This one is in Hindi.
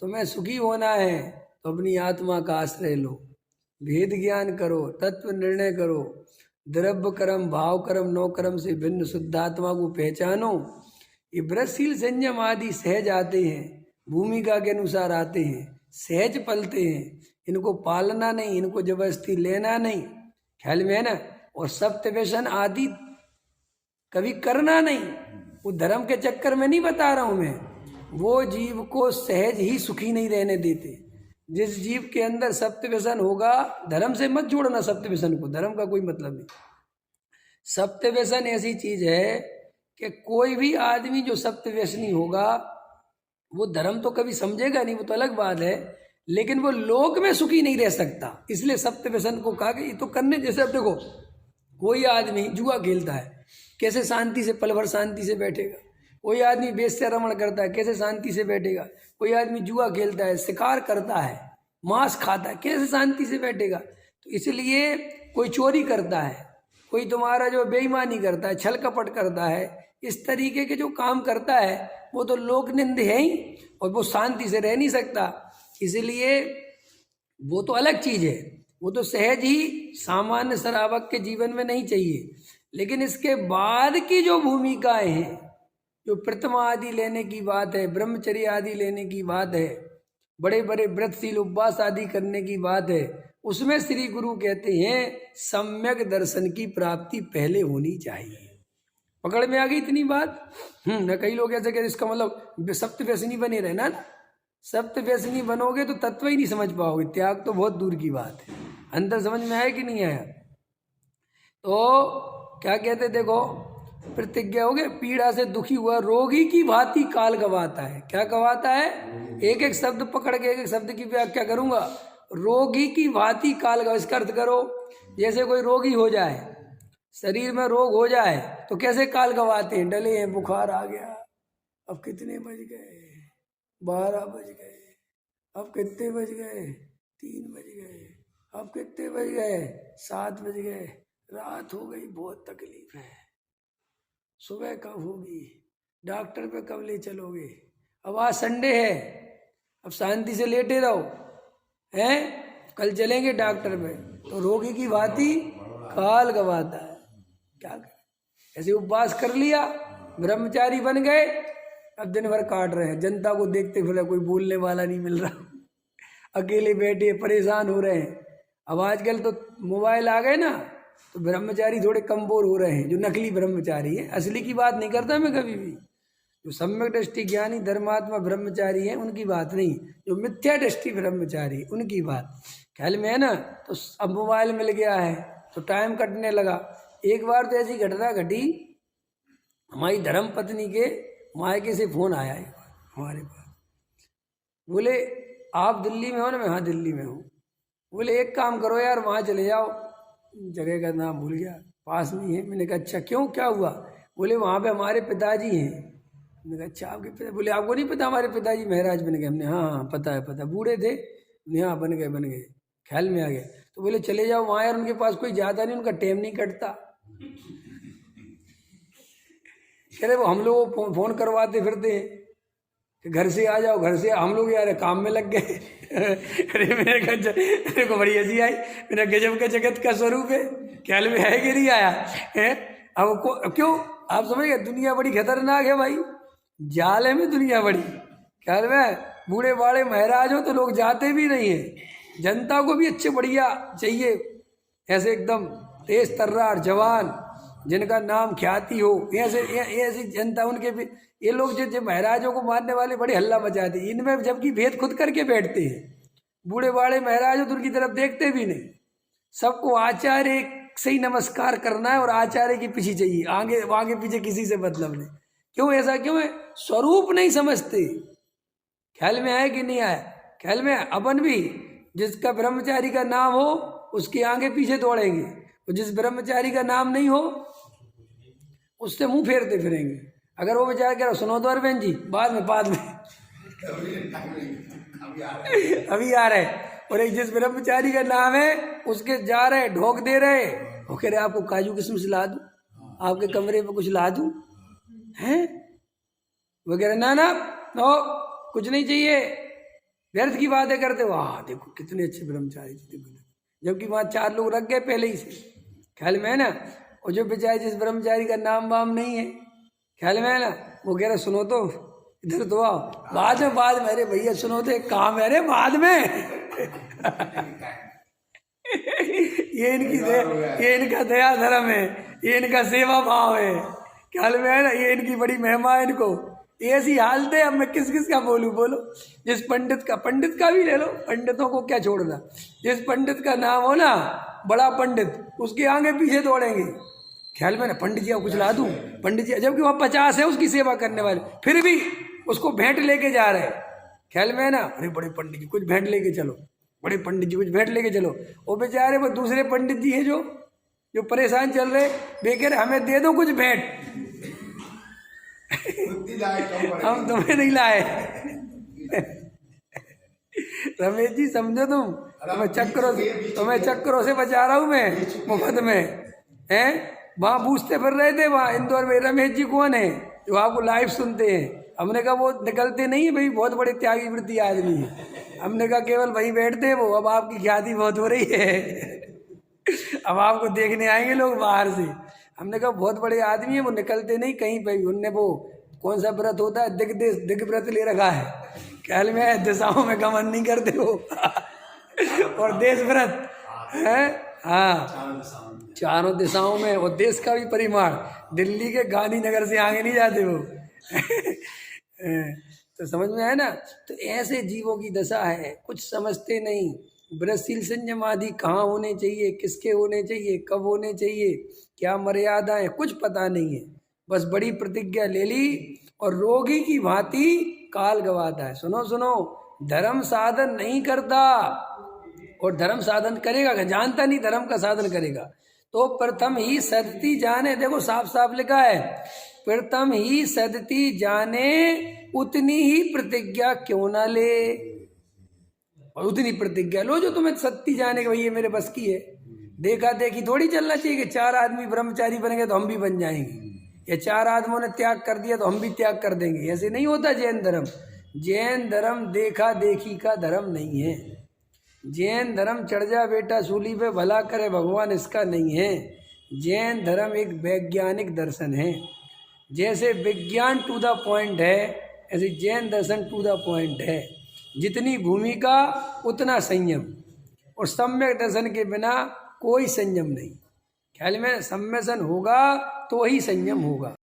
तुम्हें सुखी होना है तो अपनी आत्मा का आश्रय लो, भेद ज्ञान करो, तत्व निर्णय करो, द्रव्य कर्म भाव कर्म नौ कर्म से भिन्न शुद्ध आत्मा को पहचानो। ये व्रतशील संयम आदि सहज आते हैं, भूमिका के अनुसार आते हैं, सहज पलते हैं, इनको पालना नहीं, इनको जबरदस्ती लेना नहीं, ख्याल में है ना। और सप्त व्यसन आदि कभी करना नहीं। वो धर्म के चक्कर में नहीं बता रहा हूं मैं, वो जीव को सहज ही सुखी नहीं रहने देते। जिस जीव के अंदर सप्त व्यसन होगा, धर्म से मत जोड़ना सप्त व्यसन को, धर्म का कोई मतलब नहीं। सप्त व्यसन ऐसी चीज है कि कोई भी आदमी जो सप्त व्यसनी होगा वो धर्म तो कभी समझेगा नहीं, वो तो अलग बात है, लेकिन वो लोक में सुखी नहीं रह सकता। इसलिए सप्त व्यसन को कहा कि ये तो करने जैसे। अब देखो कोई आदमी जुआ खेलता है, कैसे शांति से पल भर शांति से बैठेगा। कोई आदमी वेश्यारमण करता है, कैसे शांति से बैठेगा। कोई आदमी जुआ खेलता है, शिकार करता है, मांस खाता है, कैसे शांति से बैठेगा। तो इसलिए कोई चोरी करता है, कोई तुम्हारा जो बेईमानी करता है, छल कपट करता है, इस तरीके के जो काम करता है वो तो लोक निंद है ही, और वो शांति से रह नहीं सकता। इसलिए वो तो अलग चीज है, वो तो सहज ही सामान्य श्रावक के जीवन में नहीं चाहिए। लेकिन इसके बाद की जो भूमिकाएं हैं, जो प्रतिमा आदि लेने की बात है, ब्रह्मचर्य आदि लेने की बात है, बड़े बड़े व्रतशील उपवास आदि करने की बात है, उसमें श्री गुरु कहते हैं सम्यक दर्शन की प्राप्ति पहले होनी चाहिए। पकड़ में आ गई इतनी बात। न कई लोग ऐसे कहते इसका मतलब सप्त व्यसनी बने रहना ना। सप्त व्यसनी बनोगे तो तत्व ही नहीं समझ पाओगे, त्याग तो बहुत दूर की बात है। अंदर समझ में आया कि नहीं आया। तो क्या कहते, देखो प्रतिज्ञा हो गया, पीड़ा से दुखी हुआ रोगी की भांति काल गवाता है। क्या गवाता है? एक एक शब्द पकड़ के एक एक शब्द की व्याख्या करूंगा। रोगी की भांति काल गवा, इसका अर्थ करो जैसे कोई रोगी हो जाए, शरीर में रोग हो जाए तो कैसे काल गवाते हैं। डले हैं, बुखार आ गया, अब कितने बज गए, 12 बज गए, अब कितने बज गए, 3 बज गए, अब कितने बज गए, 7 बज गए, रात हो गई, बहुत तकलीफ है, सुबह कब होगी, डॉक्टर पे कब ले चलोगे, अब आज संडे है, अब शांति से लेटे रहो, हैं, कल चलेंगे डॉक्टर पे। तो रोगी की भांति काल गवाता है। क्या करें, ऐसे उपवास कर लिया, ब्रह्मचारी बन गए, अब दिन भर काट रहे हैं, जनता को देखते फिर कोई बोलने वाला नहीं मिल रहा, अकेले बैठे परेशान हो रहे हैं। अब आजकल तो मोबाइल आ गए ना, तो ब्रह्मचारी थोड़े कमजोर हो रहे हैं, जो नकली ब्रह्मचारी है। असली की बात नहीं करता मैं कभी भी, जो सम्यक दृष्टि ज्ञानी धर्मात्मा ब्रह्मचारी है उनकी बात नहीं, जो मिथ्या दृष्टि ब्रह्मचारी उनकी बात। ख्याल में है ना। तो अब मोबाइल मिल गया है तो टाइम कटने लगा। एक बार तो ऐसी घटना घटी, हमारी धर्म पत्नी के मायके से फोन आया एक बार हमारे पास, बोले आप दिल्ली में हो ना। मैं हाँ दिल्ली में हूँ। बोले एक काम करो यार, वहाँ चले जाओ, जगह का नाम भूल गया, पास में ही है। मैंने कहा अच्छा क्यों, क्या हुआ? बोले वहाँ पे हमारे पिताजी हैं। मैंने कहा अच्छा आपके पिता? बोले आपको नहीं पता हमारे पिताजी महाराज बन गए। हमने हाँ पता है पता, बूढ़े थे। हाँ बन गए, ख्याल में आ गए। तो बोले चले जाओ वहाँ यार, उनके पास कोई ज़्यादा नहीं, उनका टाइम नहीं कटता। कह रहे वो हम लोग फोन करवाते फिरते हैं कि घर से आ जाओ, घर से। हम लोग यार काम में लग गए। अरे मेरे को बड़ी हंसी आई। मेरा गजब का जगत का स्वरूप है, ख्याल में है कि नहीं आया है। अब क्यों आप समझ गए, दुनिया बड़ी खतरनाक है भाई, जाल है में दुनिया बड़ी। ख्याल में बूढ़े बाड़े महाराज हो तो लोग जाते भी नहीं है। जनता को भी अच्छे बढ़िया चाहिए, ऐसे एकदम तेज तर्रार जवान, जिनका नाम ख्याति हो, ऐसी जनता। उनके भी ये लोग जो महाराजों को मारने वाले बड़े हल्ला मचाते हैं, इनमें जबकि भेद खुद करके बैठते हैं। बूढ़े बाड़े महाराज हो तो उनकी तरफ देखते भी नहीं। सबको आचार्य से ही नमस्कार करना है और आचार्य के पीछे चाहिए, आगे पीछे किसी से मतलब नहीं। क्यों ऐसा क्यों है? स्वरूप नहीं समझते। ख्याल में आया कि नहीं आया? ख्याल में अपन भी जिसका ब्रह्मचारी का नाम हो उसके आगे पीछे दौड़ेंगे, और जिस ब्रह्मचारी का नाम नहीं हो उससे मुंह फेरते फिरेंगे। अगर वो बेचारा कह रहा सुनो तो अरविंद जी, बाद में अभी आ रहे। और एक जिस ब्रह्मचारी का नाम है उसके जा रहे, ढोक दे रहे, वो कह रहे आपको काजू किशमिश ला दूं, आपके कमरे पे कुछ ला दूं, हैं वगैरह। ना कुछ नहीं चाहिए, व्यर्थ की बातें करते, वाह देखो कितने अच्छे ब्रह्मचारी थे, देखो जबकि वहाँ 4 लोग रख गए पहले ही से, ख्याल में है ना। और जो बेचारे जिस ब्रह्मचारी का नाम वाम नहीं है, ख्याल में है ना, वो कह रहे सुनो तो इधर तो आओ, बाद में अरे भैया सुनो तो एक काम है, अरे बाद में ये इनका दया धर्म है, ये इनका सेवा भाव है, ख्याल में है ना, ये इनकी बड़ी महिमा है इनको। ऐसी हालत है, अब मैं किस किस का बोलूं, बोलो। जिस पंडित का भी ले लो, पंडितों को क्या छोड़ना, जिस पंडित का नाम हो ना बड़ा पंडित, उसके आगे पीछे दौड़ेंगे, ख्याल में ना। पंडित जी को कुछ ला दूं, पंडित जी, जबकि वह 50 है उसकी सेवा करने वाले, फिर भी उसको भेंट लेके जा रहे, ख्याल में है ना। अरे बड़े पंडित जी कुछ भेंट लेके चलो, बड़े पंडित जी कुछ भेंट लेके चलो। वो बेचारे वो दूसरे पंडित जी है जो परेशान चल रहे, वे कह रहे हमें दे दो कुछ भेंट हम तुम्हें नहीं लाए रमेश जी समझो तुम्हें चक्करों से बचा रहा हूं मैं, मुफ्त में हैं। वहां पूछते फिर रहे थे वहां इंदौर में, रमेश जी कौन है जो आपको लाइव सुनते हैं। हमने कहा वो निकलते नहीं है भाई, बहुत बड़े त्यागी वृत्ति आदमी है। हमने कहा केवल वहीं बैठते वो, अब आपकी ख्याति बहुत हो रही है अब आपको देखने आएंगे लोग बाहर से। हमने कहा बहुत बड़े आदमी है, वो निकलते नहीं कहीं पे। उनने वो कौन सा व्रत होता है, दिग व्रत ले रखा है, ख्याल में दिशाओं में गमन नहीं करते हो और देश व्रत है, हाँ 4 दिशाओं में, और देश का भी परिमाण, दिल्ली के गांधीनगर से आगे नहीं जाते वो तो समझ में है ना। तो ऐसे जीवों की दशा है, कुछ समझते नहीं। व्रतशील संयम आदि कहाँ होने चाहिए, किसके होने चाहिए, कब होने चाहिए, क्या मर्यादाएं, कुछ पता नहीं है। बस बड़ी प्रतिज्ञा ले ली और रोगी की भांति काल गवाता है। सुनो, धर्म साधन नहीं करता, और धर्म साधन करेगा, जानता नहीं धर्म का साधन करेगा तो प्रथम ही सदती जाने, देखो साफ साफ लिखा है, प्रथम ही सदती जाने उतनी ही प्रतिज्ञा क्यों ना ले, और उतनी प्रतिज्ञा लो जो तुम्हें सत्ती जाने के भाई ये मेरे बस की है। देखा देखी थोड़ी चलना चाहिए कि 4 आदमी ब्रह्मचारी बनेंगे तो हम भी बन जाएंगे, या 4 आदमियों ने त्याग कर दिया तो हम भी त्याग कर देंगे, ऐसे नहीं होता जैन धर्म। जैन धर्म देखा देखी का धर्म नहीं है। जैन धर्म चढ़ जा बेटा सूली पे भला करे भगवान, इसका नहीं है। जैन धर्म एक वैज्ञानिक दर्शन है। जैसे विज्ञान टू द पॉइंट है, ऐसे जैन दर्शन टू द पॉइंट है। जितनी भूमिका उतना संयम, और सम्यक दर्शन के बिना कोई संयम नहीं। ख्याल में सम्यसन होगा तो ही संयम होगा।